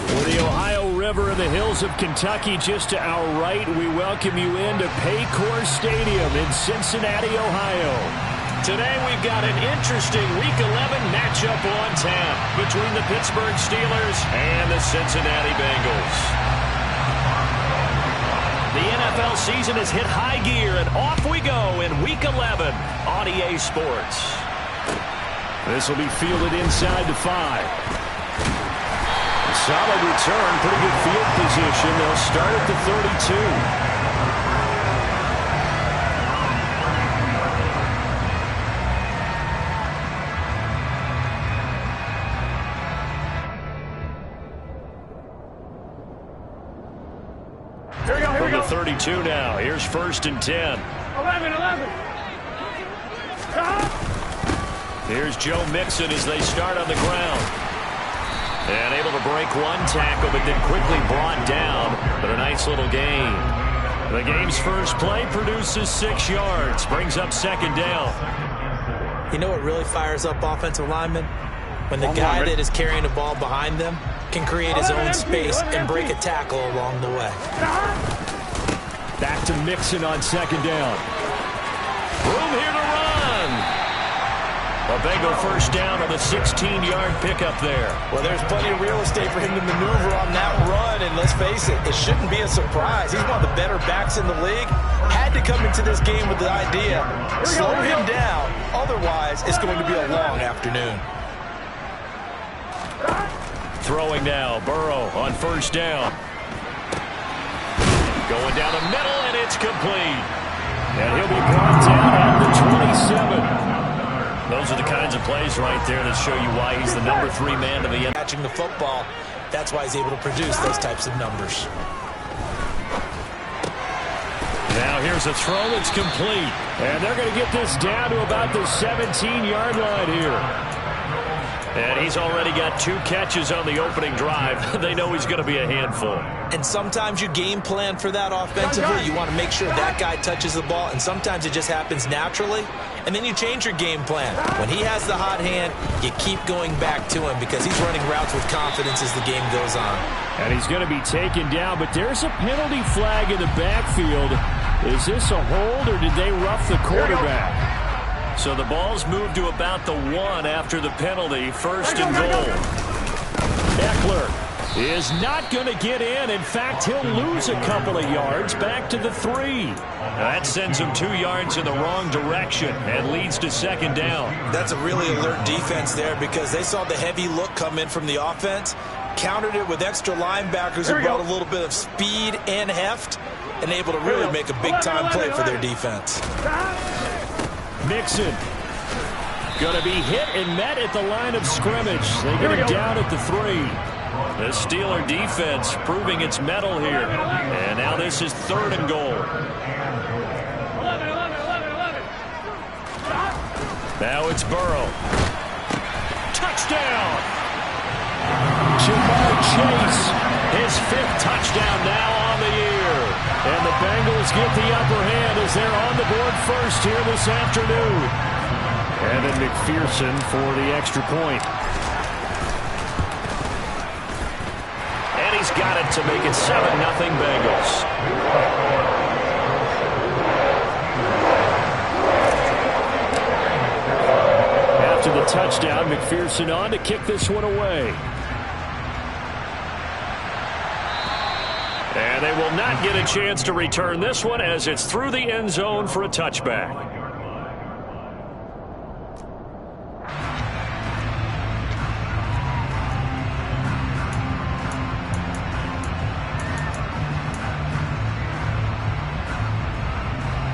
With the Ohio River and the hills of Kentucky just to our right, we welcome you into Paycor Stadium in Cincinnati, Ohio. Today we've got an interesting Week 11 matchup on tap between the Pittsburgh Steelers and the Cincinnati Bengals. The NFL season has hit high gear, and off we go in Week 11 on EA Sports. This will be fielded inside the 5. Solid return, pretty good field position. They'll start at the 32. Here we go, From the 32 now. Here's 1st and 10. 11. Here's Joe Mixon as they start on the ground. And able to break one tackle, but then quickly brought down. But a nice little gain. The game's first play produces 6 yards. Brings up 2nd down. You know what really fires up offensive linemen? When the guy that is carrying the ball behind them can create his own space and break a tackle along the way. Back to Mixon on 2nd down. Room here to run. A Bengal 1st down on the 16-yard pickup there. Well, there's plenty of real estate for him to maneuver on that run, and let's face it, it shouldn't be a surprise. He's one of the better backs in the league. Had to come into this game with the idea, slow him down, otherwise it's going to be a long afternoon. Throwing now, Burrow on 1st down. Going down the middle, and it's complete. And he'll be brought down at the 27. Those are the kinds of plays right there that show you why he's the number 3 man to the end. Catching the football, that's why he's able to produce those types of numbers. Now here's a throw that's complete. And they're going to get this down to about the 17-yard line here. And he's already got 2 catches on the opening drive. They know he's going to be a handful. And sometimes you game plan for that offensively. You want to make sure that guy touches the ball, and sometimes it just happens naturally. And then you change your game plan. When he has the hot hand, you keep going back to him because he's running routes with confidence as the game goes on. And he's going to be taken down, but there's a penalty flag in the backfield. Is this a hold, or did they rough the quarterback? So the ball's moved to about the 1 after the penalty. 1st and goal. Eckler is not going to get in. In fact, he'll lose a couple of yards back to the 3. That sends him 2 yards in the wrong direction and leads to 2nd down. That's a really alert defense there because they saw the heavy look come in from the offense, countered it with extra linebackers who brought a little bit of speed and heft, and able to really make a big-time play for their defense. Mixon going to be hit and met at the line of scrimmage. They get him down at the 3. The Steeler defense proving its mettle here. And now this is 3rd and goal. 11. Now it's Burrow. Touchdown! Jamar Chase, his 5th touchdown now on the year. And the Bengals get the upper hand as they're on the board first here this afternoon. And then McPherson for the extra point. And he's got it to make it 7-0 Bengals. After the touchdown, McPherson on to kick this one away. And they will not get a chance to return this one as it's through the end zone for a touchback.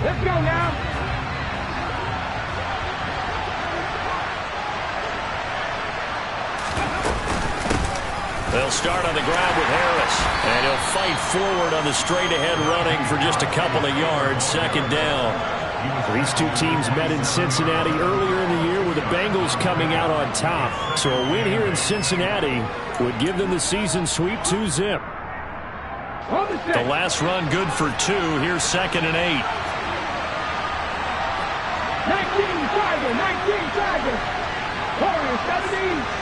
Let's go now. They'll start on the ground with Harris. And he'll fight forward on the straight-ahead running for just a couple of yards. 2nd down. These two teams met in Cincinnati earlier in the year with the Bengals coming out on top. So a win here in Cincinnati would give them the season sweep 2-zip. The last run good for 2. Here's 2nd and 8. 19 Tigers. Warriors 17.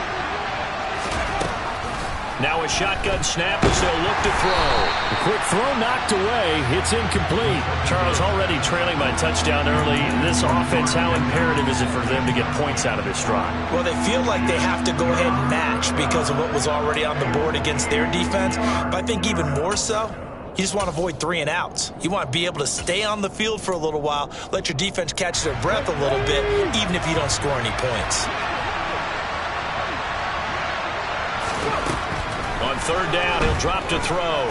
Now a shotgun snap as they'll look to throw. The quick throw knocked away. It's incomplete. Charles, already trailing by touchdown early. This offense, how imperative is it for them to get points out of this drive? Well, they feel like they have to go ahead and match because of what was already on the board against their defense. But I think even more so, you just want to avoid 3 and outs. You want to be able to stay on the field for a little while, let your defense catch their breath a little bit, even if you don't score any points. On third down, he'll drop to throw.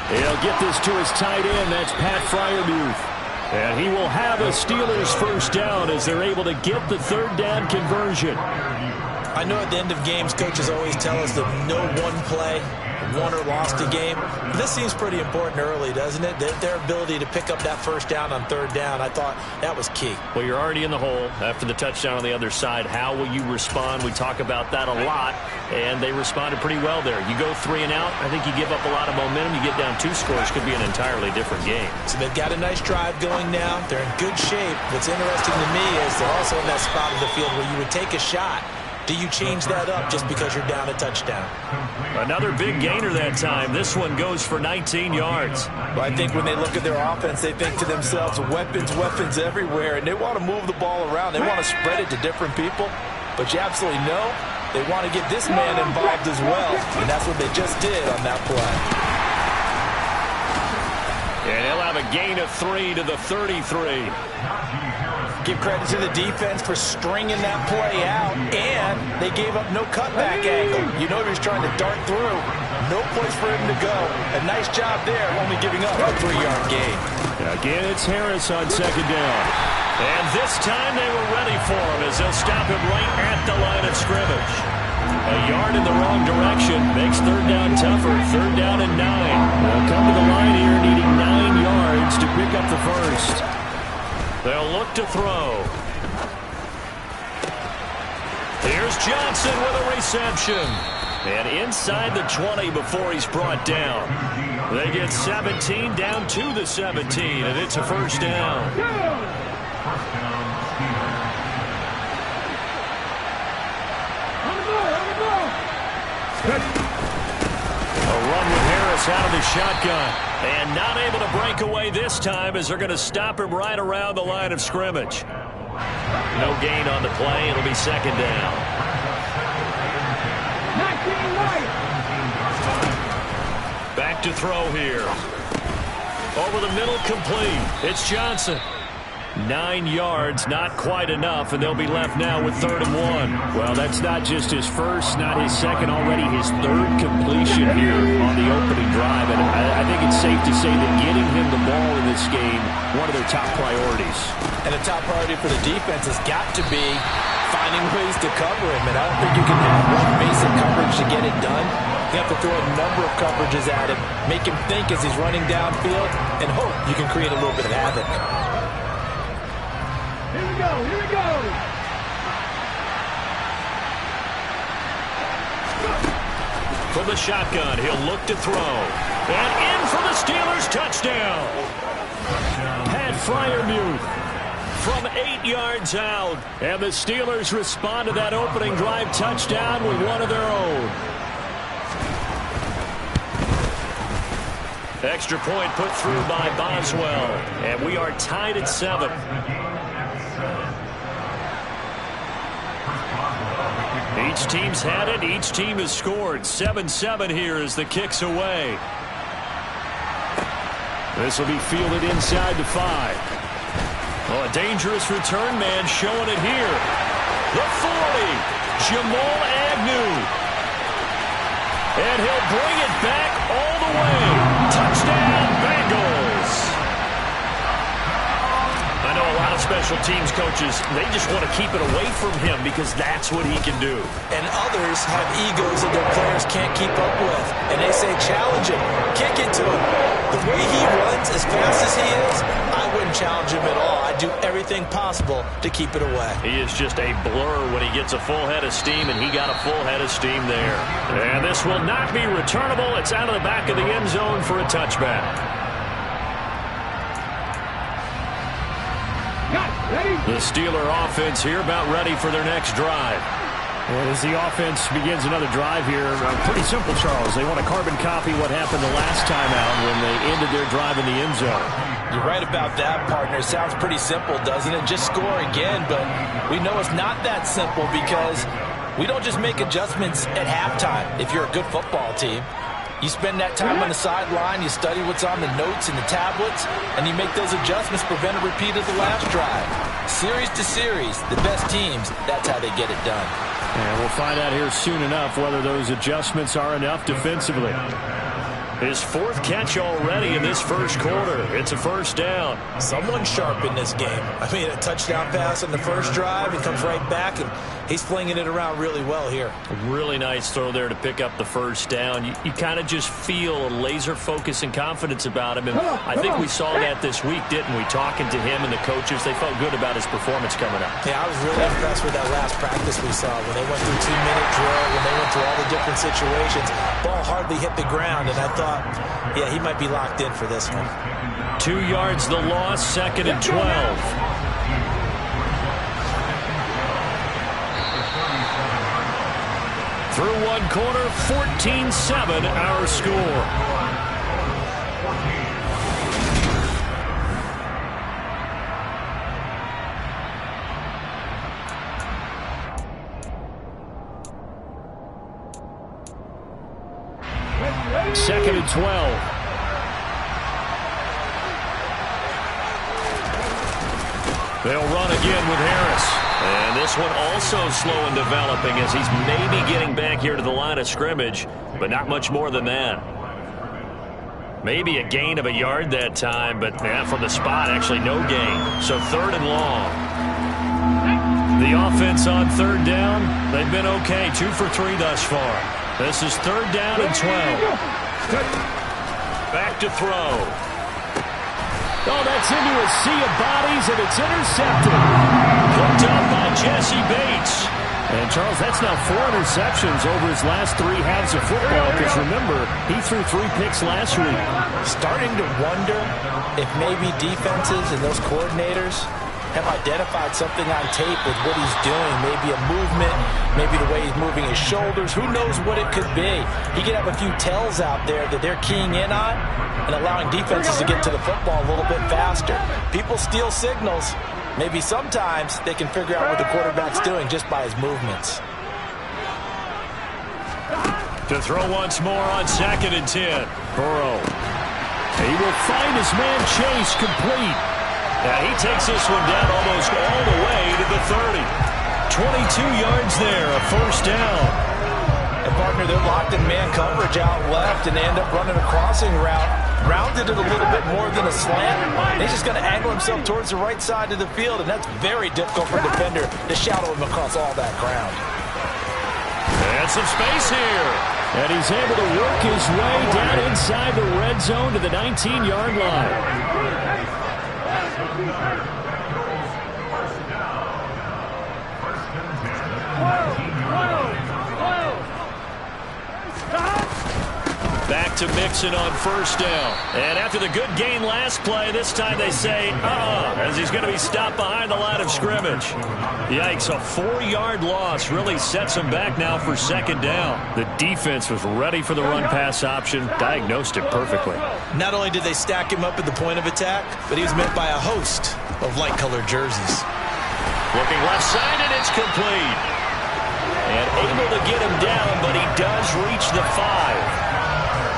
He'll get this to his tight end. That's Pat Freiermuth. And he will have a Steelers first down as they're able to get the third down conversion. I know at the end of games, coaches always tell us that no one play won or lost a game. This seems pretty important early, doesn't it? Their ability to pick up that first down on third down, I thought that was key. Well, you're already in the hole after the touchdown on the other side. How will you respond? We talk about that a lot, and they responded pretty well there. You go 3 and out, I think you give up a lot of momentum. You get down 2 scores, could be an entirely different game. So they've got a nice drive going now. They're in good shape. What's interesting to me is they're also in that spot of the field where you would take a shot. Do you change that up just because you're down a touchdown? Another big gainer that time. This one goes for 19 yards. Well, I think when they look at their offense, they think to themselves, weapons, weapons everywhere, and they want to move the ball around. They want to spread it to different people. But you absolutely know they want to get this man involved as well, and that's what they just did on that play. And he'll have a gain of 3 to the 33. Give credit to the defense for stringing that play out, and they gave up no cutback angle. You know he was trying to dart through. No place for him to go. A nice job there, only giving up a 3-yard gain. Again, it's Harris on second down. And this time they were ready for him as they'll stop him right at the line of scrimmage. A yard in the wrong direction makes third down tougher. Third down and 9. They'll come to the line here needing 9 yards to pick up the first. They'll look to throw. Here's Johnson with a reception. And inside the 20 before he's brought down. They get 17 down to the 17, and it's a first down. A run with Harris out of the shotgun. And not able to break away this time as they're going to stop him right around the line of scrimmage. No gain on the play. It'll be second down. Back to throw here. Over the middle, complete. It's Johnson. 9 yards, not quite enough, and they'll be left now with 3rd and 1. Well, that's not just his first, not his second, already his 3rd completion here on the opening drive. And I think it's safe to say that getting him the ball in this game, one of their top priorities. And a top priority for the defense has got to be finding ways to cover him. And I don't think you can have one basic coverage to get it done. You have to throw a number of coverages at him, make him think as he's running downfield, and hope you can create a little bit of havoc. Here we go, here we go. From the shotgun, he'll look to throw. And in for the Steelers touchdown. Pat Freiermuth from 8 yards out. And the Steelers respond to that opening drive touchdown with one of their own. Extra point put through by Boswell. And we are tied at 7. Each team's had it. Each team has scored. 7-7 here as the kick's away. This will be fielded inside the 5. Oh, a dangerous return man showing it here. The 40. Jamal Agnew. And he'll bring it back all the way. Touchdown, Bengals. I know a lot of special teams coaches, they just want to keep it away from him because that's what he can do. And others have egos that their players can't keep up with. And they say, challenge him, kick it to him. The way he runs, as fast as he is, I wouldn't challenge him at all. I'd do everything possible to keep it away. He is just a blur when he gets a full head of steam, and he got a full head of steam there. And this will not be returnable. It's out of the back of the end zone for a touchback. The Steeler offense here about ready for their next drive. And as the offense begins another drive here, pretty simple, Charles. They want to carbon copy what happened the last time out when they ended their drive in the end zone. You're right about that, partner. Sounds pretty simple, doesn't it? Just score again, but we know it's not that simple because we don't just make adjustments at halftime if you're a good football team. You spend that time on the sideline, you study what's on the notes and the tablets, and you make those adjustments, prevent a repeat of the last drive. Series to series, the best teams, that's how they get it done. And we'll find out here soon enough whether those adjustments are enough defensively. His fourth catch already in this first quarter. It's a first down. Someone's sharp in this game. I mean, a touchdown pass on the first drive. He comes right back, and he's flinging it around really well here. A really nice throw there to pick up the first down. You kind of just feel a laser focus and confidence about him. And I think we saw that this week, didn't we? Talking to him and the coaches, they felt good about his performance coming up. Yeah, I was really impressed with that last practice we saw when they went through 2-minute drill, when they went through all the different situations. Ball hardly hit the ground, and I thought, yeah, he might be locked in for this one. 2 yards the loss, 2nd and 12. Through one quarter, 14-7 our score. Second and 12. They'll run again with Harris. And this one also slow in developing as he's maybe getting back here to the line of scrimmage, but not much more than that. Maybe a gain of a yard that time, but from the spot, actually no gain. So 3rd and long. The offense on 3rd down, they've been okay. 2 for 3 thus far. This is 3rd down and 12. Back to throw. Oh, that's into a sea of bodies, and it's intercepted. Hooked up by Jesse Bates. And, Charles, that's now 4 interceptions over his last 3 halves of football, because, remember, he threw 3 picks last week. Starting to wonder if maybe defenses and those coordinators have identified something on tape with what he's doing. Maybe a movement, maybe the way he's moving his shoulders. Who knows what it could be? He could have a few tells out there that they're keying in on and allowing defenses to get to the football a little bit faster. People steal signals. Maybe sometimes they can figure out what the quarterback's doing just by his movements. To throw once more on 2nd and 10. Burrow. He will find his man Chase complete. Now he takes this one down almost all the way to the 30. 22 yards there, a first down. And, partner, they're locked in man coverage out left, and they end up running a crossing route. Rounded it a little bit more than a slant. He's just going to angle himself towards the right side of the field, and that's very difficult for a defender to shadow him across all that ground. And some space here. And he's able to work his way down inside the red zone to the 19-yard line. Back to Mixon on first down. And after the good gain last play, this time they say, as he's going to be stopped behind the line of scrimmage. Yikes, a 4-yard loss really sets him back now for 2nd down. The defense was ready for the run-pass option, diagnosed it perfectly. Not only did they stack him up at the point of attack, but he was met by a host of light-colored jerseys. Looking left side, and it's complete. And able to get him down, but he does reach the 5.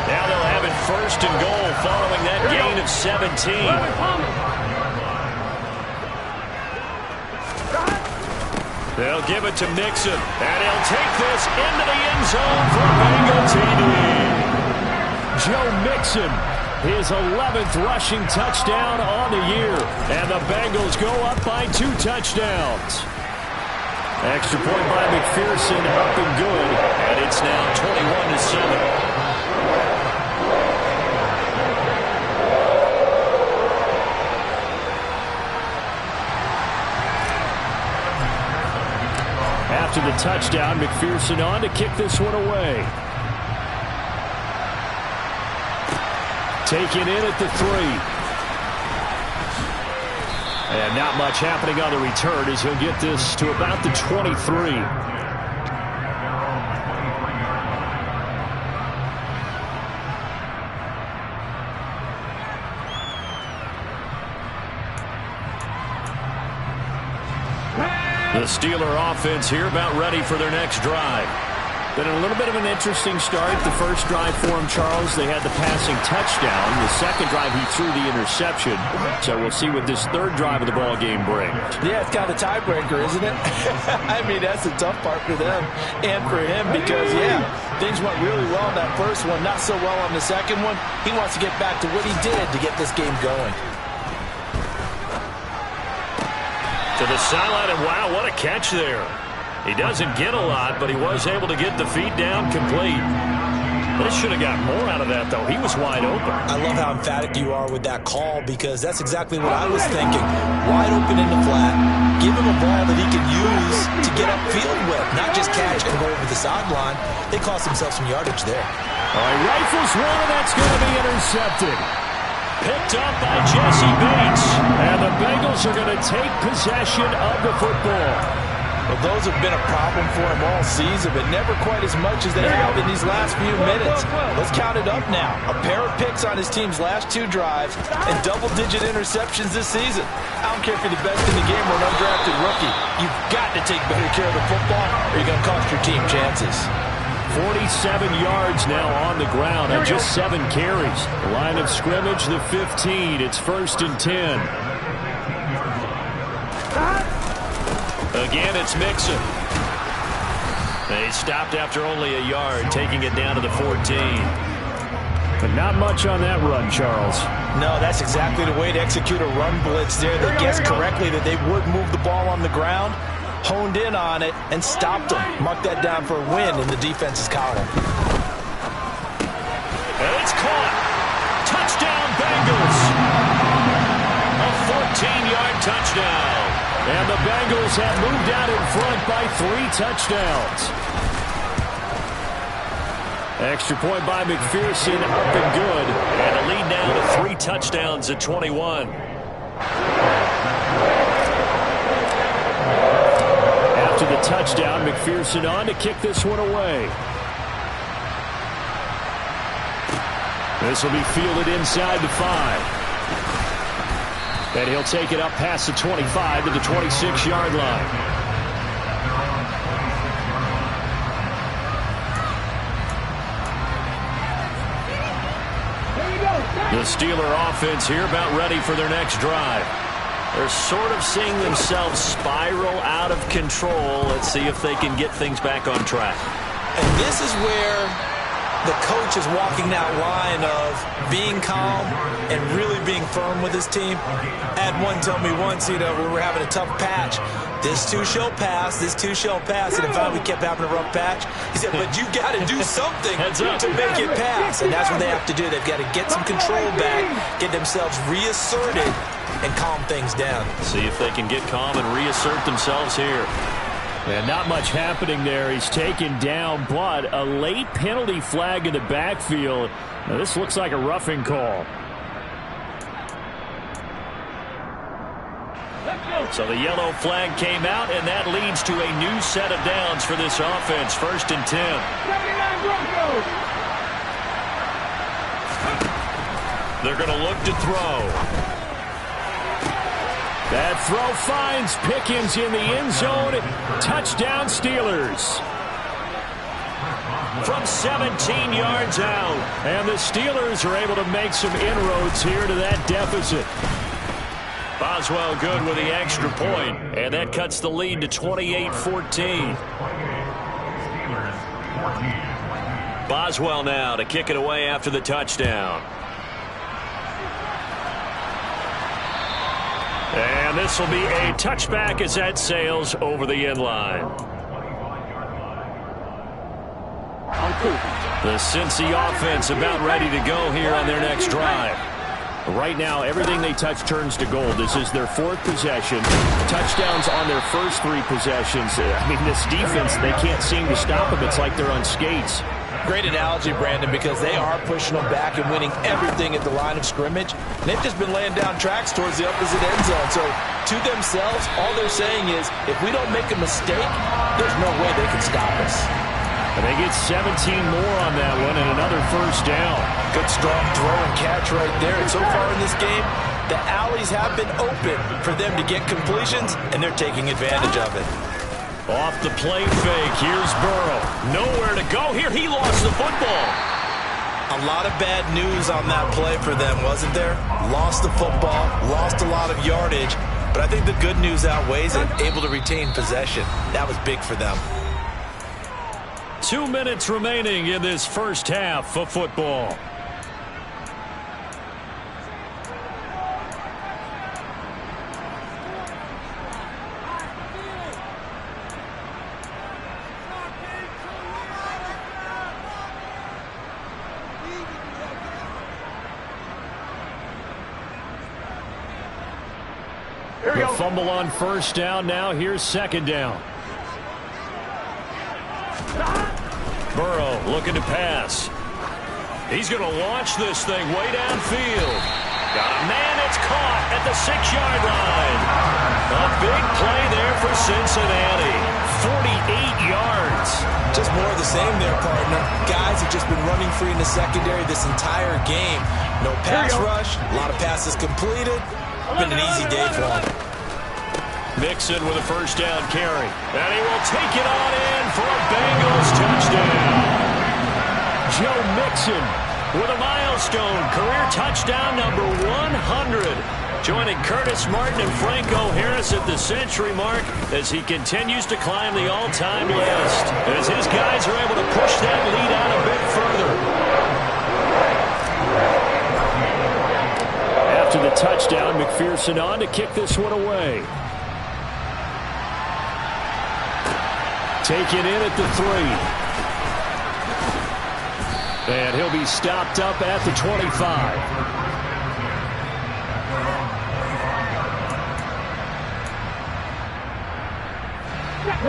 Now they'll have it 1st and goal following that gain of 17. They'll give it to Mixon, and he'll take this into the end zone for Bengal TD. Joe Mixon, his 11th rushing touchdown on the year, and the Bengals go up by 2 touchdowns. Extra point by McPherson, up and good, and it's now 21-7. After the touchdown, McPherson on to kick this one away. Taken in at the 3. And not much happening on the return as he'll get this to about the 23. The Steeler offense here about ready for their next drive. Been a little bit of an interesting start. The first drive for him, Charles, they had the passing touchdown. The second drive, he threw the interception. So we'll see what this third drive of the ball game brings. Yeah, it's kind of a tiebreaker, isn't it? I mean, that's the tough part for them and for him because, yeah, things went really well in that first one, not so well on the second one. He wants to get back to what he did to get this game going. To the sideline, and wow, what a catch there. He doesn't get a lot, but he was able to get the feet down complete. This should have got more out of that, though. He was wide open. I love how emphatic you are with that call because that's exactly what I was thinking. Wide open in the flat. Give him a ball that he can use to get upfield with, not just catch and go over the sideline. They cost themselves some yardage there. All right, rifles one, and that's going to be intercepted. Picked up by Jesse Bates. And the Bengals are going to take possession of the football. Well, those have been a problem for him all season, but never quite as much as they have in these last few minutes. Let's count it up now. A pair of picks on his team's last two drives and double-digit interceptions this season. I don't care if you're the best in the game or an undrafted rookie. You've got to take better care of the football or you're going to cost your team chances. 47 yards now on the ground on just 7 carries. The line of scrimmage, the 15. It's 1st and 10. Again, it's Mixon. They stopped after only a yard, taking it down to the 14. But not much on that run, Charles. No, that's exactly the way to execute a run blitz there. They guessed correctly that they would move the ball on the ground, honed in on it, and stopped them. Mark that down for a win in the defense's column. And it's caught. Touchdown, Bengals. A 14-yard touchdown. And the Bengals have moved out in front by 3 touchdowns. Extra point by McPherson, up and good. And a lead now to 3 touchdowns at 21. After the touchdown, McPherson on to kick this one away. This will be fielded inside the 5. And he'll take it up past the 25 to the 26-yard line. The Steeler offense here about ready for their next drive. They're sort of seeing themselves spiral out of control. Let's see if they can get things back on track. And this is where the coach is walking that line of being calm and really being firm with his team. I had one tell me once, we were having a tough patch. This too shall pass, this too shall pass. And then finally we kept having a rough patch. He said, but you got to do something to make it pass. And that's what they have to do. They've got to get some control back, get themselves reasserted, and calm things down. See if they can get calm and reassert themselves here. And not much happening there. He's taken down, but a late penalty flag in the backfield. Now, this looks like a roughing call. So the yellow flag came out, and that leads to a new set of downs for this offense. 1st and 10. They're going to look to throw. That throw finds Pickens in the end zone. Touchdown, Steelers. From 17 yards out. And the Steelers are able to make some inroads here to that deficit. Boswell good with the extra point. And that cuts the lead to 28-14. Boswell now to kick it away after the touchdown. And this will be a touchback as that sails over the end line. The Cincy offense about ready to go here on their next drive. Right now, everything they touch turns to gold. This is their 4th possession. Touchdowns on their first 3 possessions. I mean, this defense, they can't seem to stop them. It's like they're on skates. Great analogy, Brandon, because they are pushing them back and winning everything at the line of scrimmage. And they've just been laying down tracks towards the opposite end zone. So to themselves, all they're saying is, if we don't make a mistake, there's no way they can stop us. And they get 17 more on that one and another 1st down. Good strong throw and catch right there. And so far in this game, The alleys have been open for them to get completions, and they're taking advantage of it. Off the play fake, here's Burrow. Nowhere to go here. He lost the football. A lot of bad news on that play for them, wasn't there? Lost the football, lost a lot of yardage, but I think the good news outweighs it. Able to retain possession. That was big for them. 2 minutes remaining in this first half of football. The fumble on first down. Now here's second down. Burrow looking to pass. He's going to launch this thing way downfield. Got a man, it's caught at the 6-yard line. A big play there for Cincinnati. 48 yards. Just more of the same there, partner. Guys have just been running free in the secondary this entire game. No pass rush, a lot of passes completed. Been an easy day for him. Mixon with a first down carry. And he will take it on in for a Bengals touchdown. Joe Mixon with a milestone career touchdown number 100. Joining Curtis Martin and Franco Harris at the century mark as he continues to climb the all-time list. As his guys are able to push that lead out a bit further. After the touchdown, McPherson on to kick this one away. Taken in at the 3. And he'll be stopped up at the 25.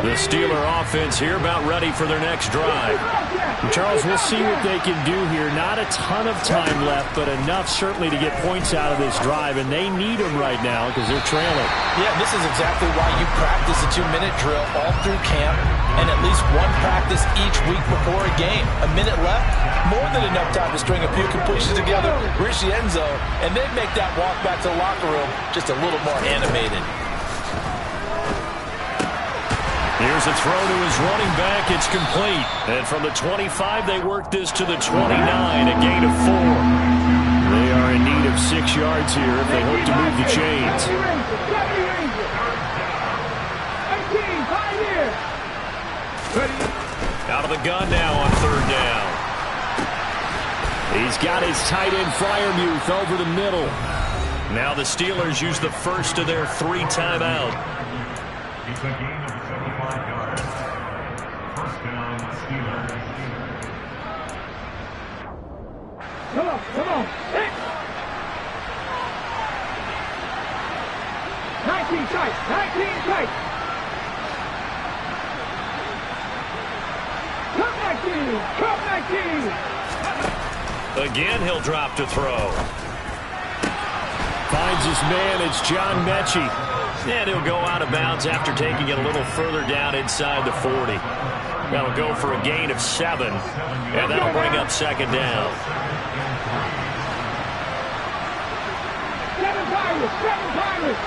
The Steeler offense here about ready for their next drive. And Charles, we'll see what they can do here. Not a ton of time left, but enough certainly to get points out of this drive, and they need them right now because they're trailing. Yeah, this is exactly why you practice a 2-minute drill all through camp and at least one practice each week before a game. A minute left, more than enough time to string a few completions together, reach the end zone, and then make that walk back to the locker room just a little more animated. Here's a throw to his running back. It's complete. And from the 25, they work this to the 29, a gain of 4. They are in need of 6 yards here if they hope to move the chains. Out of the gun now on third down. He's got his tight end Freiermuth over the middle. Now the Steelers use the first of their 3 timeout. Come on, come on. 19 tight, 19 tight. Come 19. Again, he'll drop to throw. Finds his man, it's John Mechie. And he'll go out of bounds after taking it a little further down inside the 40. That'll go for a gain of 7. And that'll bring up second down. 7 Pirates.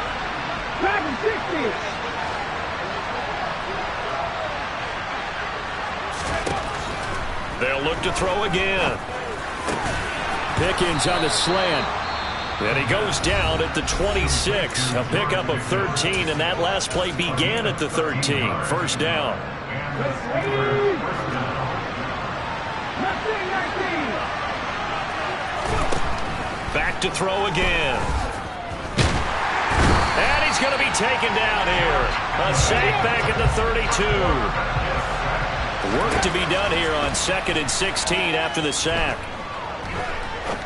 Driving 60. They'll look to throw again. Pickens on the slant. And he goes down at the 26. A pickup of 13, and that last play began at the 13. First down. 19. Back to throw again. And he's going to be taken down here. A sack back at the 32. Work to be done here on 2nd and 16 after the sack.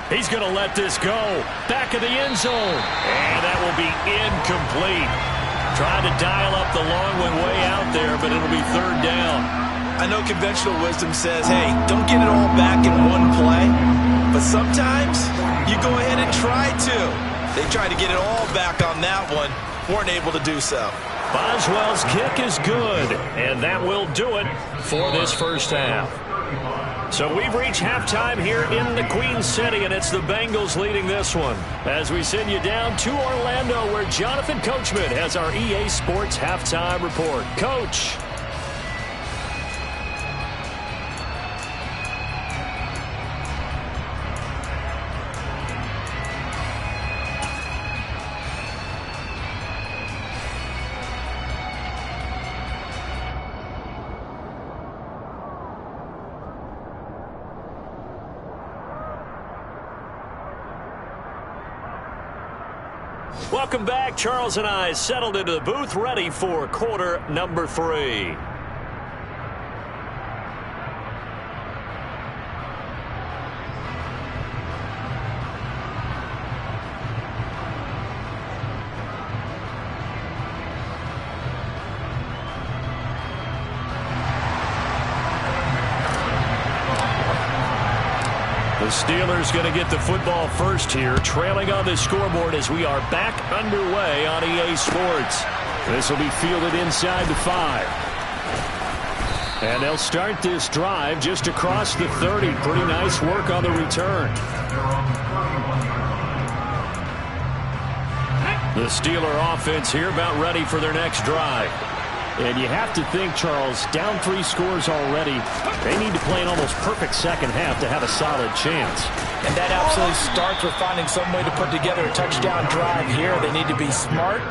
He's going to let this go. Back of the end zone. And that will be incomplete. Trying to dial up the long one way out there, but it'll be third down. I know conventional wisdom says, hey, don't get it all back in one play. But sometimes you go ahead and try to. They tried to get it all back on that one. Weren't able to do so. Boswell's kick is good, and that will do it for this first half. So we've reached halftime here in the Queen City, and it's the Bengals leading this one. As we send you down to Orlando, where Jonathan Coachman has our EA Sports halftime report. Coach. Welcome back. Charles and I settled into the booth, ready for quarter number 3. The Steelers going to get the football first here, trailing on the scoreboard as we are back underway on EA Sports. This will be fielded inside the 5. And they'll start this drive just across the 30. Pretty nice work on the return. The Steeler offense here about ready for their next drive. And you have to think, Charles, down 3 scores already. They need to play an almost perfect second half to have a solid chance. And that absolutely starts with finding some way to put together a touchdown drive here. They need to be smart,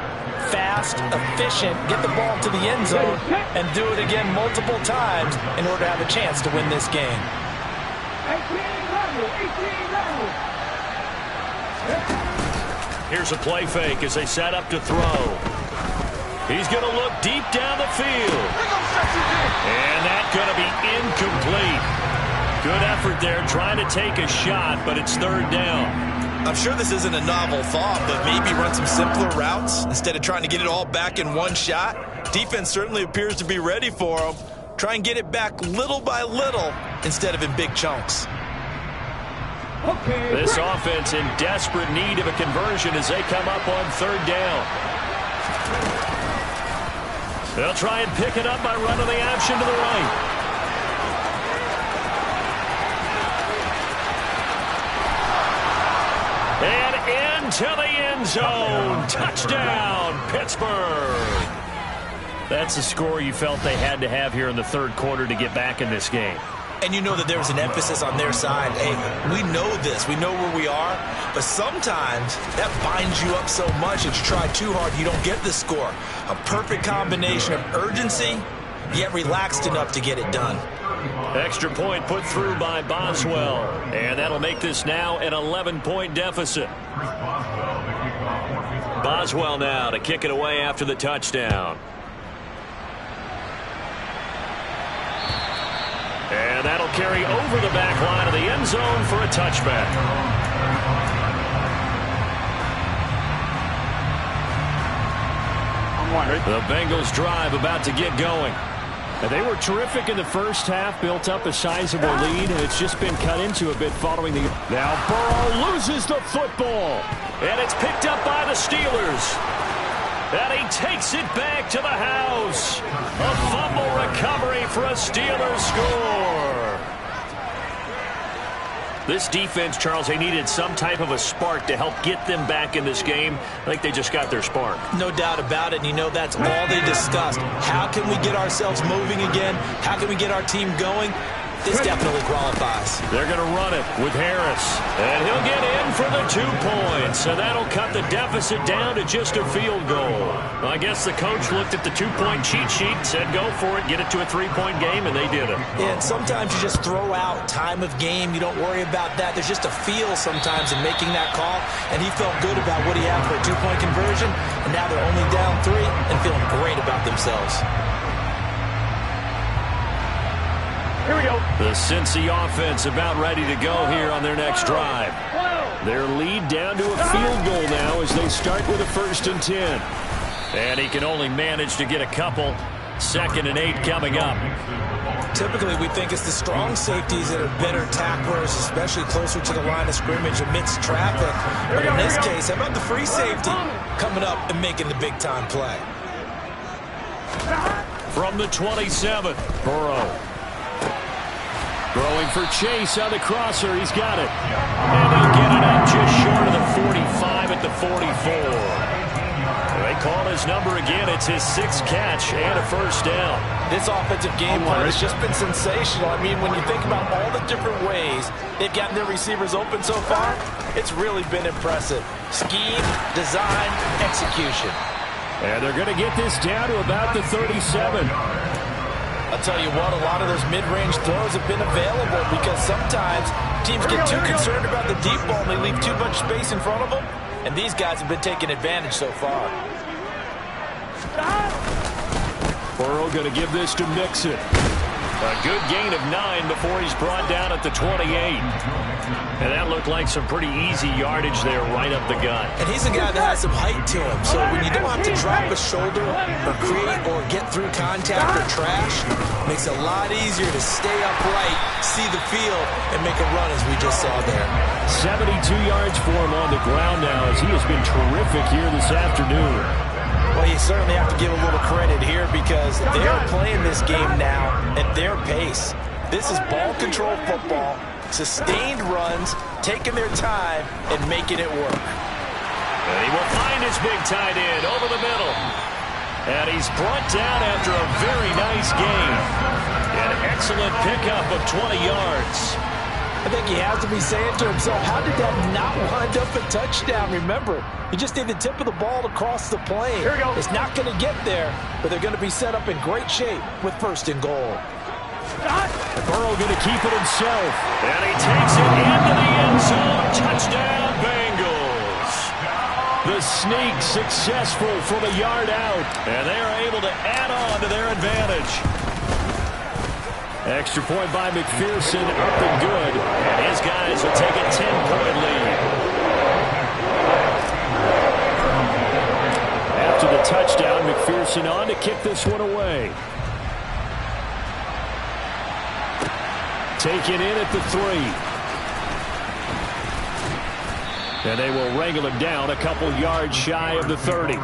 fast, efficient, get the ball to the end zone, and do it again multiple times in order to have a chance to win this game. 18 Here's a play fake as they set up to throw. He's going to look deep down the field. And that's going to be incomplete. Good effort there trying to take a shot, but it's 3rd down. I'm sure this isn't a novel thought, but maybe run some simpler routes instead of trying to get it all back in one shot. Defense certainly appears to be ready for him. Try and get it back little by little instead of in big chunks. This offense in desperate need of a conversion as they come up on 3rd down. They'll try and pick it up by running the option to the right. And into the end zone. Touchdown, Pittsburgh. That's the score you felt they had to have here in the 3rd quarter to get back in this game. And you know that there was an emphasis on their side. Hey, we know this. We know where we are. But sometimes that binds you up so much that you try too hard, you don't get the score. A perfect combination of urgency, yet relaxed enough to get it done. Extra point put through by Boswell. And that'll make this now an 11-point deficit. Boswell now to kick it away after the touchdown. And that'll carry over the back line of the end zone for a touchback. The Bengals drive about to get going. And they were terrific in the first half, built up a sizable lead, and it's just been cut into a bit following the... Now Burrow loses the football, and it's picked up by the Steelers. And he takes it back to the house. A fumble recovery for a Steelers score. This defense, Charles, they needed some type of a spark to help get them back in this game. I think they just got their spark. No doubt about it, and you know that's all they discussed. How can we get ourselves moving again? How can we get our team going? This definitely qualifies. They're going to run it with Harris. And he'll get in for the 2 points. And that'll cut the deficit down to just a field goal. Well, I guess the coach looked at the 2-point cheat sheet, said go for it, get it to a 3-point game, and they did it. Yeah, and sometimes you just throw out time of game. You don't worry about that. There's just a feel sometimes in making that call. And he felt good about what he had for a 2-point conversion. And now they're only down 3 and feeling great about themselves. Here we go. The Cincy offense about ready to go here on their next drive. Their lead down to a field goal now as they start with a 1st and 10. And he can only manage to get a couple. 2nd and 8 coming up. Typically, we think it's the strong safeties that are better tacklers, especially closer to the line of scrimmage amidst traffic. But in this case, how about the free safety coming up and making the big-time play? From the 27, Burrow. Throwing for Chase on the crosser. He's got it. And he'll get it up just short of the 45 at the 44. They call his number again. It's his 6th catch and a first down. This offensive game plan has just been sensational. I mean, when you think about all the different ways they've gotten their receivers open so far, it's really been impressive. Scheme, design, execution. And they're going to get this down to about the 37. I'll tell you what, a lot of those mid-range throws have been available because sometimes teams get too concerned about the deep ball and they leave too much space in front of them. And these guys have been taking advantage so far. Burrow going to give this to Mixon. A good gain of 9 before he's brought down at the 28. And that looked like some pretty easy yardage there right up the gut. And he's a guy that has some height to him. So when you don't have to drop a shoulder or create or get through contact or trash, it makes it a lot easier to stay upright, see the field, and make a run as we just saw there. 72 yards for him on the ground now as he has been terrific here this afternoon. Well, you certainly have to give a little credit here because they're playing this game now at their pace. This is ball control football, sustained runs, taking their time, and making it work. And he will find his big tight end over the middle. And he's brought down after a very nice game. An excellent pickup of 20 yards. I think he has to be saying to himself, how did that not wind up a touchdown? Remember, he just need the tip of the ball to cross the plane. Here we go. It's not going to get there, but they're going to be set up in great shape with 1st and goal. Burrow going to keep it himself. And he takes it into the end zone. Touchdown, Bengals. The sneak successful from a yard out. And they are able to add on to their advantage. Extra point by McPherson, up and good. And his guys will take a 10-point lead. After the touchdown, McPherson on to kick this one away. Taken in at the 3. And they will wrangle him down a couple yards shy of the 30.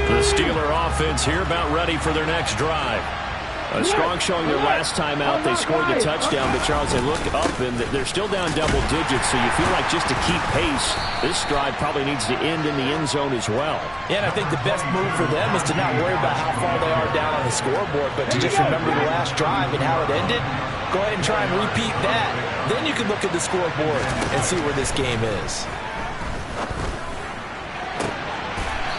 The Steeler offense here about ready for their next drive. A strong showing their last time out. They scored the touchdown, but Charles, they look up and they're still down double digits, so you feel like just to keep pace, this drive probably needs to end in the end zone as well. Yeah, and I think the best move for them is to not worry about how far they are down on the scoreboard, but to just remember the last drive and how it ended. Go ahead and try and repeat that. Then you can look at the scoreboard and see where this game is.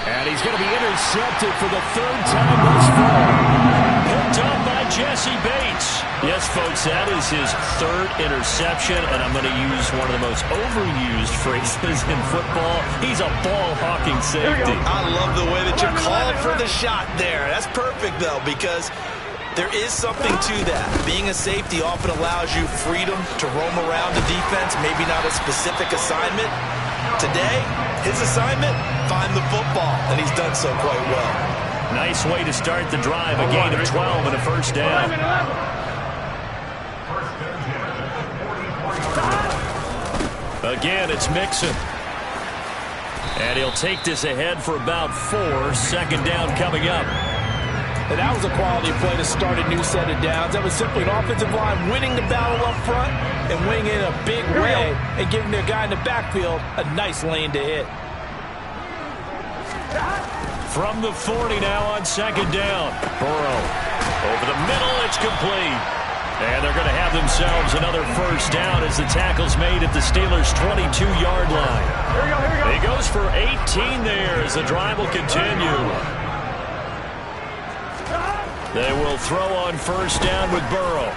And he's going to be intercepted for the 3rd time thus far. Picked up by Jesse Bates. Yes, folks, that is his 3rd interception, and I'm going to use one of the most overused phrases in football. He's a ball-hawking safety. I love the way that you called for the shot there. That's perfect, though, because there is something to that. Being a safety often allows you freedom to roam around the defense, maybe not a specific assignment. Today, his assignment, find the football, and he's done so quite well. Nice way to start the drive, a gain of 12 and a first down. Again, it's Mixon. And he'll take this ahead for about 4. 2nd down coming up. And that was a quality play to start a new set of downs. That was simply an offensive line winning the battle up front and winning in a big way and giving their guy in the backfield a nice lane to hit. From the 40 now on 2nd down. Burrow over the middle. It's complete. And they're going to have themselves another first down as the tackle's made at the Steelers' 22-yard line. He goes for 18 there as the drive will continue. They will throw on first down with Burrow.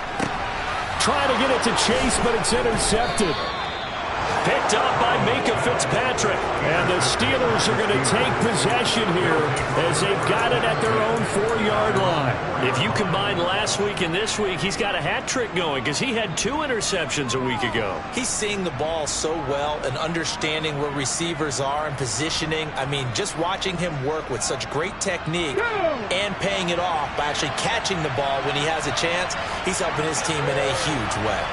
Trying to get it to Chase, but it's intercepted. Picked up by Minka Fitzpatrick. And the Steelers are going to take possession here as they've got it at their own 4-yard line. If you combine last week and this week, he's got a hat trick going because he had 2 interceptions a week ago. He's seeing the ball so well and understanding where receivers are and positioning. I mean, just watching him work with such great technique and paying it off by actually catching the ball when he has a chance, he's helping his team in a huge way.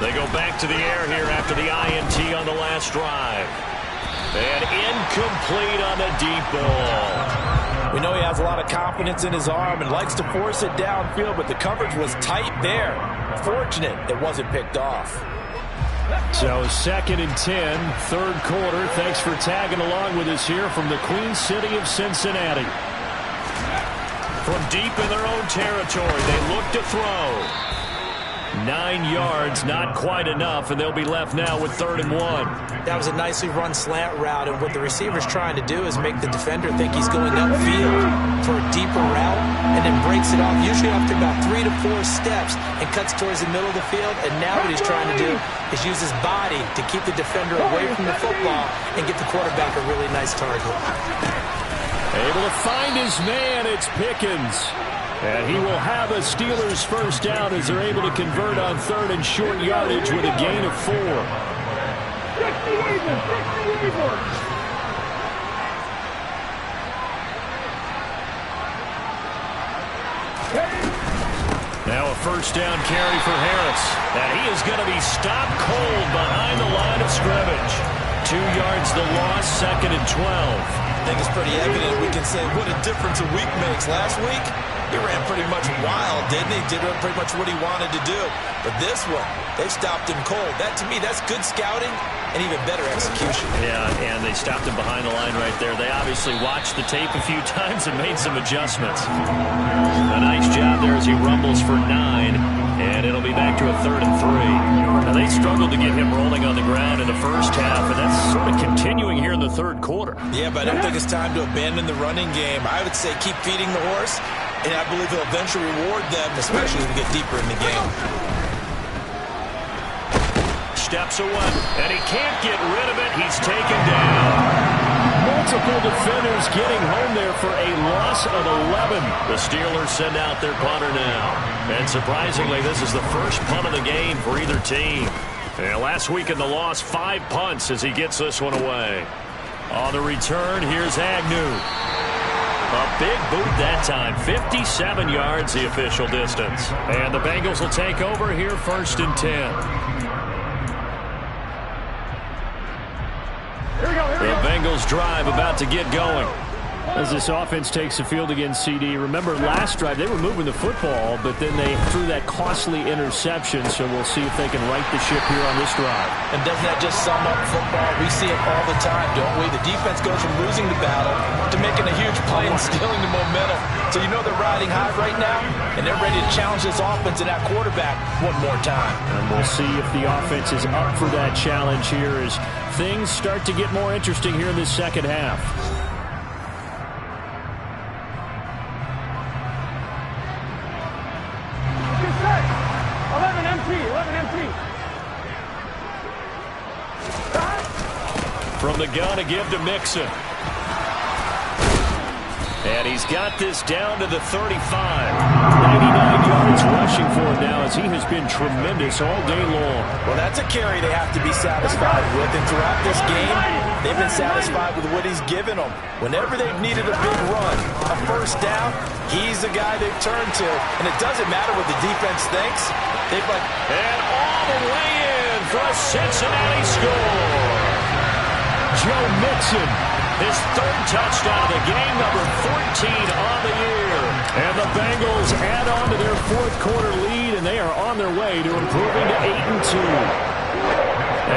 They go back to the air here after the INT on the last drive. And incomplete on the deep ball. We know he has a lot of confidence in his arm and likes to force it downfield, but the coverage was tight there. Fortunate it wasn't picked off. So 2nd and 10, third quarter. Thanks for tagging along with us here from the Queen City of Cincinnati. From deep in their own territory, they look to throw. 9 yards, not quite enough, and they'll be left now with 3rd and 1. That was a nicely run slant route, and what the receiver's trying to do is make the defender think he's going upfield for a deeper route, and then breaks it off, usually after about 3 to 4 steps, and cuts towards the middle of the field. And now what he's trying to do is use his body to keep the defender away from the football and get the quarterback a really nice target. Able to find his man, it's Pickens. And he will have a Steelers first down as they're able to convert on 3rd and short yardage with a gain of 4. Now a first down carry for Harris. And he is going to be stopped cold behind the line of scrimmage. 2 yards the loss, 2nd and 12. I think it's pretty evident. We can say what a difference a week makes. Last week, he ran pretty much wild, didn't he? Did pretty much what he wanted to do. But this one, they've stopped him cold. That, to me, that's good scouting and even better execution. Yeah, and they stopped him behind the line right there. They obviously watched the tape a few times and made some adjustments. A nice job there as he rumbles for 9, and it'll be back to a 3rd and 3. Now, they struggled to get him rolling on the ground in the first half, and that's sort of continuing here in the 3rd quarter. Yeah, but I don't think it's time to abandon the running game. I would say keep feeding the horse, and I believe he'll eventually reward them, especially as we get deeper in the game. Steps away, and he can't get rid of it. He's taken down. Multiple defenders getting home there for a loss of 11. The Steelers send out their punter now. And surprisingly, this is the first punt of the game for either team. And last week in the loss, 5 punts as he gets this one away. On the return, here's Agnew. A big boot that time. 57 yards the official distance. And the Bengals will take over here 1st and 10. The Bengals drive about to get going. As this offense takes the field against CD. Remember, last drive, they were moving the football, but then they threw that costly interception, so we'll see if they can right the ship here on this drive. And doesn't that just sum up football? We see it all the time, don't we? The defense goes from losing the battle to making a huge play and stealing the momentum. So you know they're riding high right now, and they're ready to challenge this offense and that quarterback one more time. And we'll see if the offense is up for that challenge here as things start to get more interesting here in this second half. From the gun to give to Mixon. And he's got this down to the 35. 99 yards rushing for him now as he has been tremendous all day long. Well, that's a carry they have to be satisfied with. And throughout this game, they've been satisfied with what he's given them. Whenever they've needed a big run, a first down, he's the guy they've turned to. And it doesn't matter what the defense thinks. They've like... And all the way in for a Cincinnati score. Joe Mixon, his 3rd touchdown of the game, number 14 on the year. And the Bengals add on to their 4th quarter lead, and they are on their way to improving to 8-2.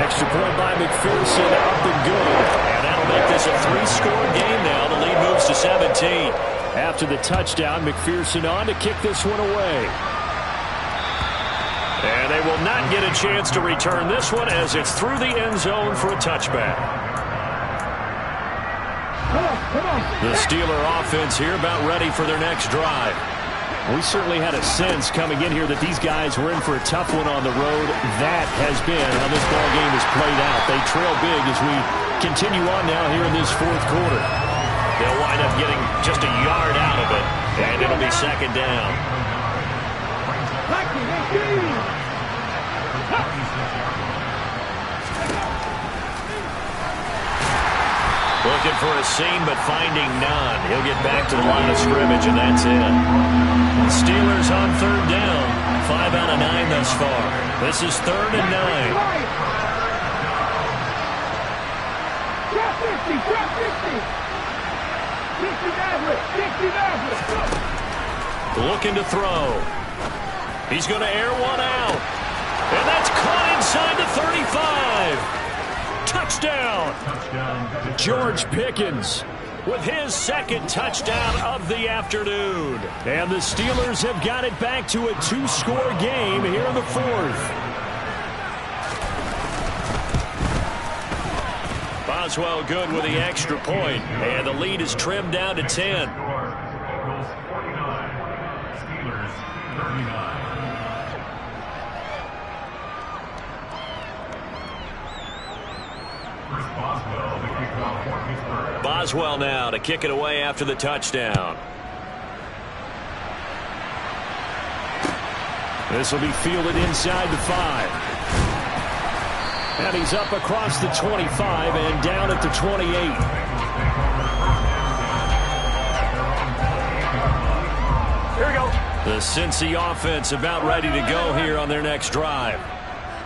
Extra point by McPherson, up and good. And that'll make this a 3-score game now. The lead moves to 17. After the touchdown, McPherson on to kick this one away. And they will not get a chance to return this one as it's through the end zone for a touchback. The Steeler offense here about ready for their next drive. We certainly had a sense coming in here that these guys were in for a tough one on the road. That has been how this ball game has played out. They trail big as we continue on now here in this fourth quarter. They'll wind up getting just a yard out of it, and it'll be second down. Looking for a seam, but finding none. He'll get back to the line of scrimmage, and that's it. The Steelers on third down. 5 out of 9 thus far. This is 3rd and 9. Looking to throw. He's going to air one out. And that's caught inside the 35. Touchdown. George Pickens with his second touchdown of the afternoon. And the Steelers have got it back to a 2-score game here in the fourth. Boswell good with the extra point, and the lead is trimmed down to 10. Boswell now to kick it away after the touchdown. This will be fielded inside the 5. And he's up across the 25 and down at the 28. Here we go. The Cincy offense about ready to go here on their next drive.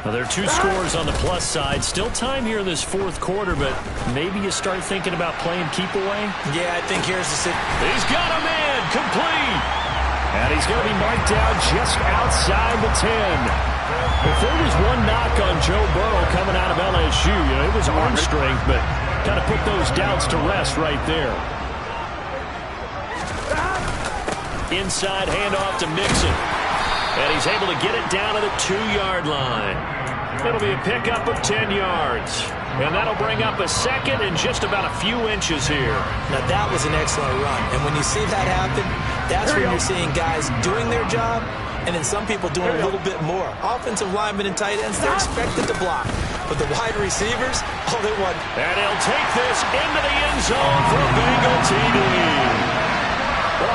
Well, there are 2 scores on the plus side. Still time here in this fourth quarter, but maybe you start thinking about playing keep away. Yeah, I think here's the... He's got a man complete. And he's going to be marked down just outside the 10. If there was one knock on Joe Burrow coming out of LSU, it was arm strength, but kind of put those doubts to rest right there. Inside handoff to Mixon. And he's able to get it down to the 2-yard line. It'll be a pickup of 10 yards. And that'll bring up a second and just about a few inches here. Now, that was an excellent run. And when you see that happen, that's when you're seeing guys doing their job and then some people doing a little bit more. Offensive linemen and tight ends, they're expected to block. But the wide receivers, all they want. And he'll take this into the end zone for a Bengal TD.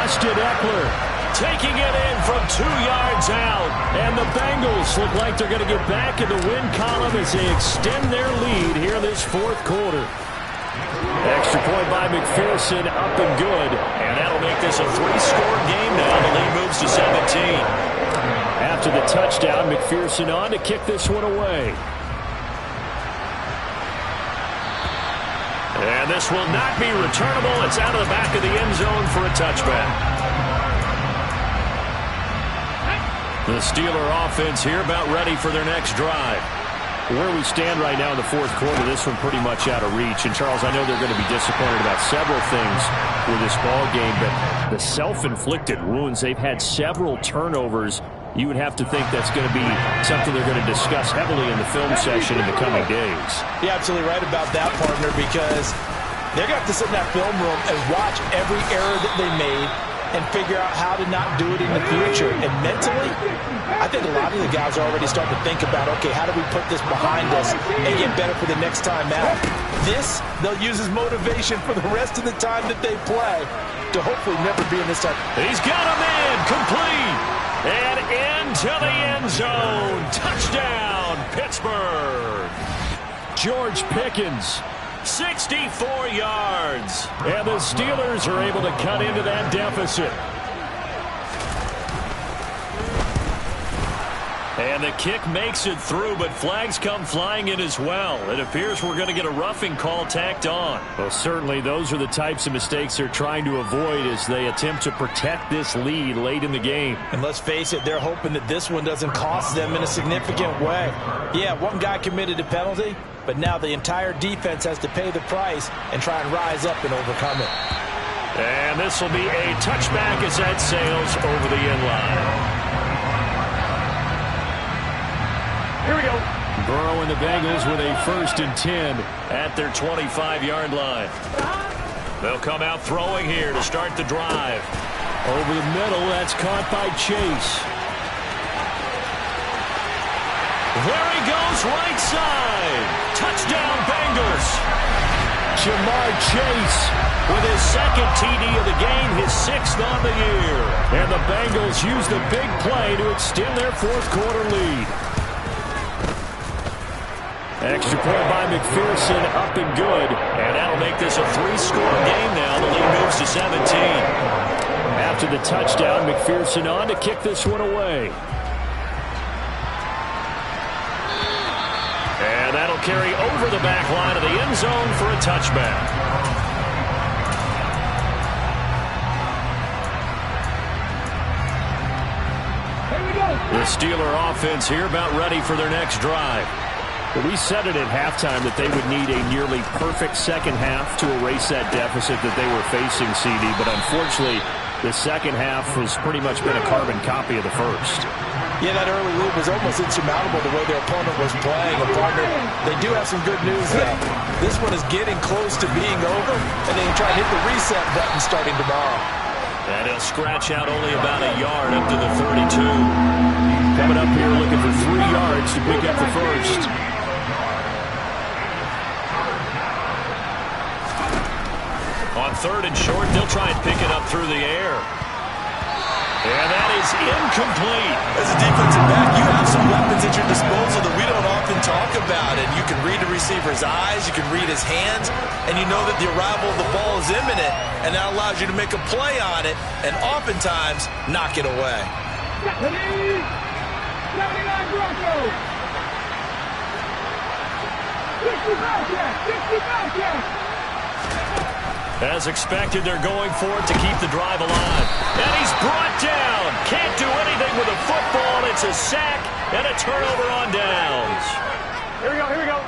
Austin Eckler taking it in from 2 yards out. And the Bengals look like they're going to get back in the win column as they extend their lead here in this fourth quarter. Extra point by McPherson, up and good. And that'll make this a 3-score game now. The lead moves to 17. After the touchdown, McPherson on to kick this one away. And this will not be returnable. It's out of the back of the end zone for a touchback. The Steeler offense here about ready for their next drive. Where we stand right now in the fourth quarter, this one pretty much out of reach. And, Charles, I know they're going to be disappointed about several things with this ball game, but the self-inflicted wounds, they've had several turnovers. You would have to think that's going to be something they're going to discuss heavily in the film session in the coming days. You're absolutely right about that, partner, because they're going to have to sit in that film room and watch every error that they made and figure out how to not do it in the future. And mentally, I think a lot of the guys are already starting to think about, okay, how do we put this behind us and get better for the next time out? This, they'll use as motivation for the rest of the time that they play to hopefully never be in this type. He's got a man complete. And into the end zone. Touchdown, Pittsburgh. George Pickens. 64 yards. And the Steelers are able to cut into that deficit. And the kick makes it through, but flags come flying in as well. It appears we're going to get a roughing call tacked on. Well, certainly those are the types of mistakes they're trying to avoid as they attempt to protect this lead late in the game. And let's face it, they're hoping that this one doesn't cost them in a significant way. Yeah, one guy committed a penalty, but now the entire defense has to pay the price and try and rise up and overcome it. And this will be a touchback as that sails over the end line. Here we go. Burrow and the Bengals with a 1st and 10 at their 25-yard line. They'll come out throwing here to start the drive. Over the middle, that's caught by Chase. There he goes, right side. Touchdown, Bengals. Jamar Chase with his second TD of the game, his 6th on the year. And the Bengals use the big play to extend their fourth quarter lead. Extra point by McPherson, up and good. And that'll make this a 3-score game now. The lead moves to 17. After the touchdown, McPherson on to kick this one away. And that'll carry over the back line of the end zone for a touchback. The Steeler offense here about ready for their next drive. We said it at halftime that they would need a nearly perfect second half to erase that deficit that they were facing, CD. But unfortunately, the second half has pretty much been a carbon copy of the first. Yeah, that early lead was almost insurmountable the way their opponent was playing. And partner, they do have some good news though. This one is getting close to being over, and they can try to hit the reset button starting tomorrow. And he'll scratch out only about a yard up to the 32. Coming up here looking for 3 yards to pick up the first. On 3rd and short, they'll try and pick it up through the air. And that is incomplete. As a defensive back, you have some weapons at your disposal that we don't often talk about. And you can read the receiver's eyes, you can read his hands, and you know that the arrival of the ball is imminent, and that allows you to make a play on it and oftentimes knock it away. 79 Broncos! 65 yards! As expected, they're going for it to keep the drive alive. And he's brought down. Can't do anything with a football. It's a sack and a turnover on downs. Here we go.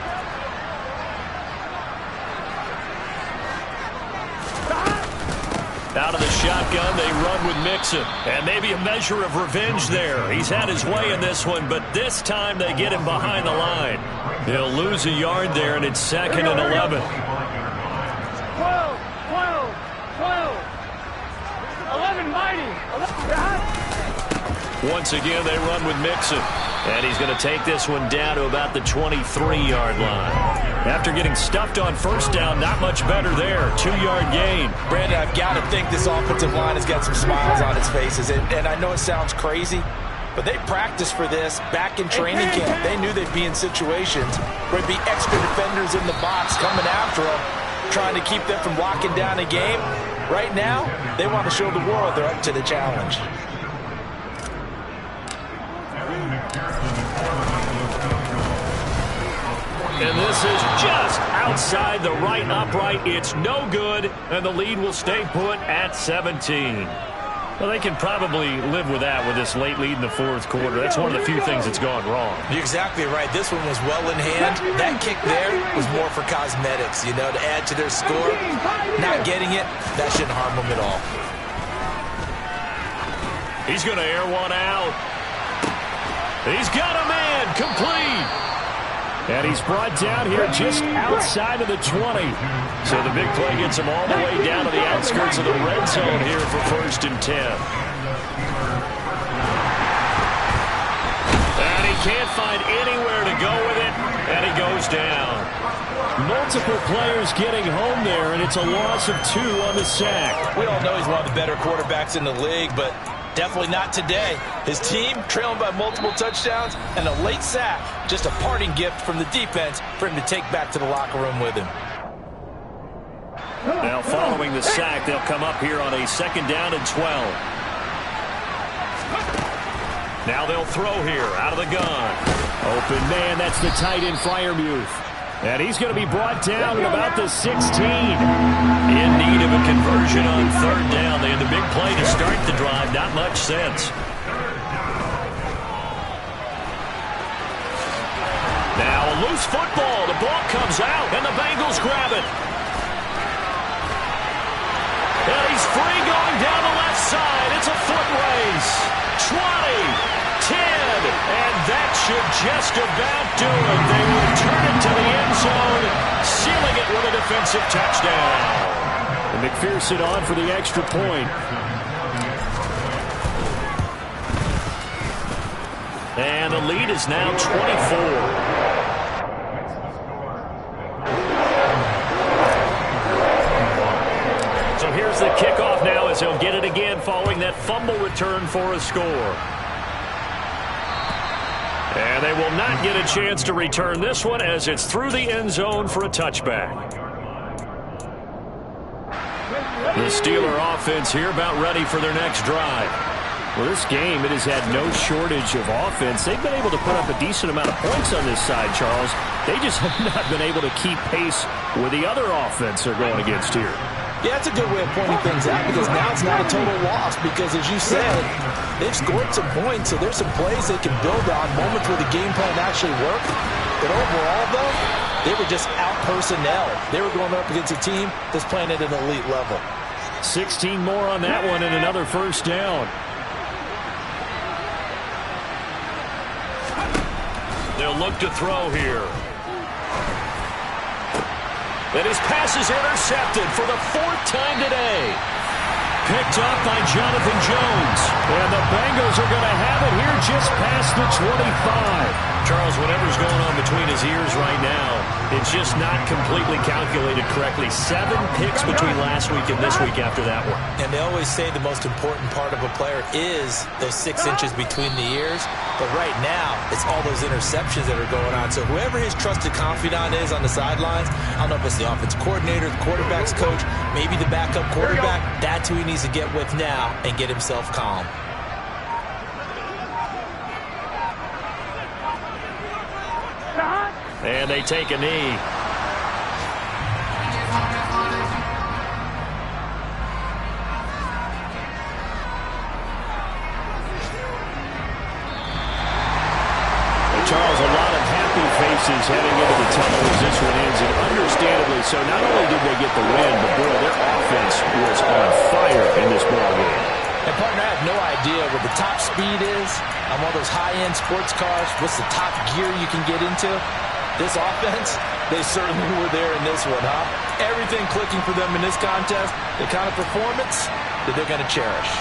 Out of the shotgun, they run with Mixon. And maybe a measure of revenge there. He's had his way in this one, but this time they get him behind the line. He'll lose a yard there, and it's 2nd and 11. 11 mighty. Once again, they run with Mixon. And he's going to take this one down to about the 23-yard line. After getting stuffed on first down, not much better there. 2-yard gain. Brandon, I've got to think this offensive line has got some smiles on its faces. And I know it sounds crazy, but they practiced for this back in training camp. They knew they'd be in situations where there'd be extra defenders in the box coming after them, trying to keep them from locking down a game. Right now, they want to show the world they're up to the challenge. And this is just outside the right upright. It's no good, and the lead will stay put at 17. Well, they can probably live with that with this late lead in the fourth quarter. That's one of the few things that's gone wrong. You're exactly right. This one was well in hand. That kick there was more for cosmetics, you know, to add to their score. Not getting it, that shouldn't harm them at all. He's going to air one out. He's got a man, complete. And he's brought down here just outside of the 20. So the big play gets him all the way down to the outskirts of the red zone here for 1st and 10. And he can't find anywhere to go with it, and he goes down. Multiple players getting home there, and it's a loss of 2 on the sack. We all know he's one of the better quarterbacks in the league, but definitely not today. His team trailing by multiple touchdowns and a late sack. Just a parting gift from the defense for him to take back to the locker room with him. Now following the sack, they'll come up here on a 2nd down and 12. Now they'll throw here out of the gun. Open man, that's the tight end Freiermuth. And he's going to be brought down at about the 16. In need of a conversion on 3rd down. They had the big play to start the drive. Not much sense. Now a loose football. The ball comes out, and the Bengals grab it. And he's free going down the left side. It's a foot race. 20. 10, and that should just about do it. They return it to the end zone, sealing it with a defensive touchdown. And McPherson on for the extra point. And the lead is now 24. So here's the kickoff now as he'll get it again following that fumble return for a score. And they will not get a chance to return this one as it's through the end zone for a touchback. The Steeler offense here about ready for their next drive. Well, this game, it has had no shortage of offense. They've been able to put up a decent amount of points on this side, Charles. They just have not been able to keep pace with the other offense they're going against here. Yeah, that's a good way of pointing things out because now it's not a total loss because, as you said, they've scored some points, so there's some plays they can build on, moments where the game plan actually worked. But overall, though, they were just out-personnel. They were going up against a team that's playing at an elite level. 16 more on that one and another first down. They'll look to throw here. And his pass is intercepted for the 4th time today. Picked up by Jonathan Jones. And the Bengals are going to have it here just past the 25. Charles, whatever's going on between his ears right now, it's just not completely calculated correctly. 7 picks between last week and this week after that one. And they always say the most important part of a player is those 6 inches between the ears. But right now, it's all those interceptions that are going on. So whoever his trusted confidant is on the sidelines, I don't know if it's the offense coordinator, the quarterback's coach, maybe the backup quarterback, that's who he needs to get with now and get himself calm. And they take a knee. Charles, a lot of happy faces heading into the tunnel as this one ends, and understandably so. Not only did they get the win, but boy, their offense was on fire in this ball game. And partner, I have no idea what the top speed is on one of those high-end sports cars. What's the top gear you can get into? This offense, they certainly were there in this one, huh? Everything clicking for them in this contest, the kind of performance that they're going to cherish.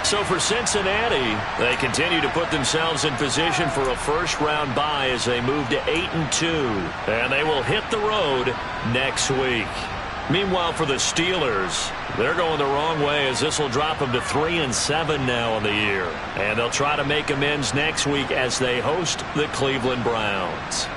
So for Cincinnati, they continue to put themselves in position for a first-round bye as they move to 8-2. And they will hit the road next week. Meanwhile, for the Steelers, they're going the wrong way as this will drop them to 3-7 now on the year. And they'll try to make amends next week as they host the Cleveland Browns.